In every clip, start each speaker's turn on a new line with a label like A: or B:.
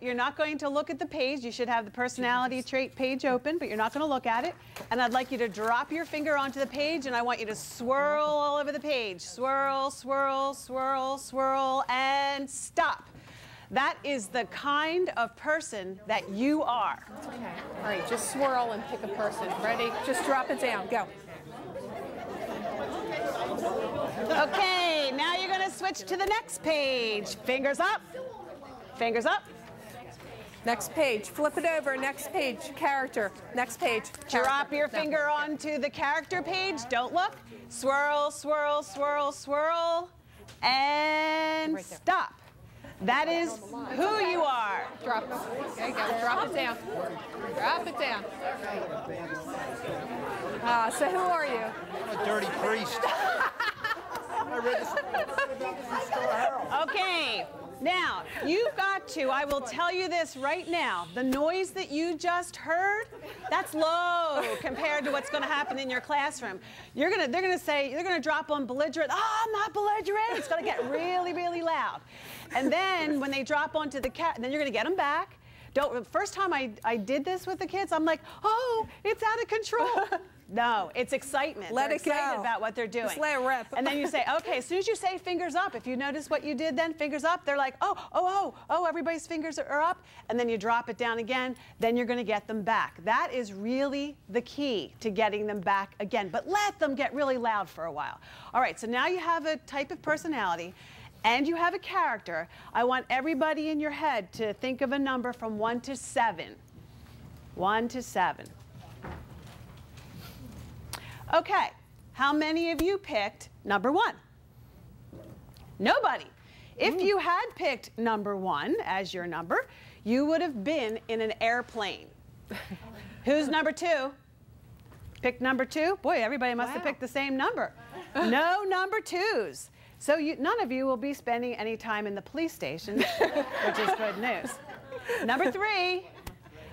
A: You're not going to look at the page. You should have the personality trait page open, but you're not going to look at it. And I'd like you to drop your finger onto the page, and I want you to swirl all over the page. Swirl, swirl, swirl, swirl, and stop. That is the kind of person that you are.
B: Okay. All right, just swirl and pick a person. Ready? Just drop it down. Go.
A: Okay, now you're going to switch to the next page. Fingers up. Fingers up.
B: Next page. Flip it over. Next page. Character. Next page. Character.
A: Drop your finger onto the character page. Don't look. Swirl, swirl, swirl, swirl, and
B: Right there.
A: stop. That is who you are.
B: Drop it. There you go. Drop it down. Drop it down. So who are you?
C: I'm a dirty priest. I read this about the Star Herald.
A: Okay, now you've got to, I will tell you this right now, the noise that you just heard, that's low compared to what's going to happen in your classroom. They're going to drop on belligerent. Oh, I'm not belligerent. It's going to get really, really loud. And then when they drop onto the cat, then you're going to get them back. First time I did this with the kids, I'm like, oh, it's out of control. No, it's excitement.
B: Let
A: they're
B: it go.
A: excited about what they're doing.
B: Just let it rip.
A: And then you say, okay, as soon as you say fingers up, if you notice what you did then, fingers up, they're like, oh, everybody's fingers are up. And then you drop it down again, then you're going to get them back. That is really the key to getting them back again. But let them get really loud for a while. All right, so now you have a type of personality and you have a character. I want everybody in your head to think of a number from 1 to 7. 1 to 7. Okay, how many of you picked number 1? Nobody. If you had picked number 1 as your number, you would have been in an airplane. Who's number 2? Picked number 2? Boy, everybody must have picked the same number. No number 2s. So none of you will be spending any time in the police station, which is good news. Number 3.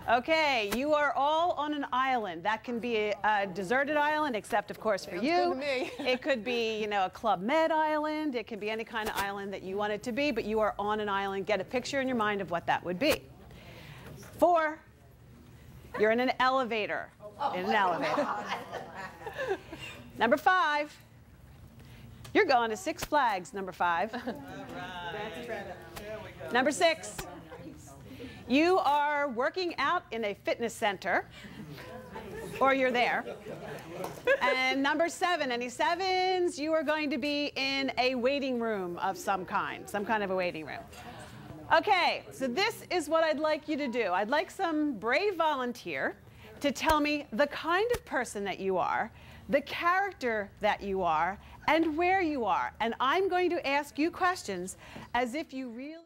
A: Okay, you are all on an island. That can be a deserted island, except of course for you.
B: Good to me.
A: It could be, a Club Med island. It could be any kind of island that you want it to be, but you are on an island. Get a picture in your mind of what that would be. 4, you're in an elevator. In an elevator. Number 5, you're going to Six Flags, number 5. Number 6, you are working out in a fitness center, or you're there. And number 7, any 7s, you are going to be in a waiting room of some kind of a waiting room. Okay, so this is what I'd like you to do. I'd like some brave volunteer to tell me the kind of person that you are, the character that you are, and where you are. And I'm going to ask you questions as if you really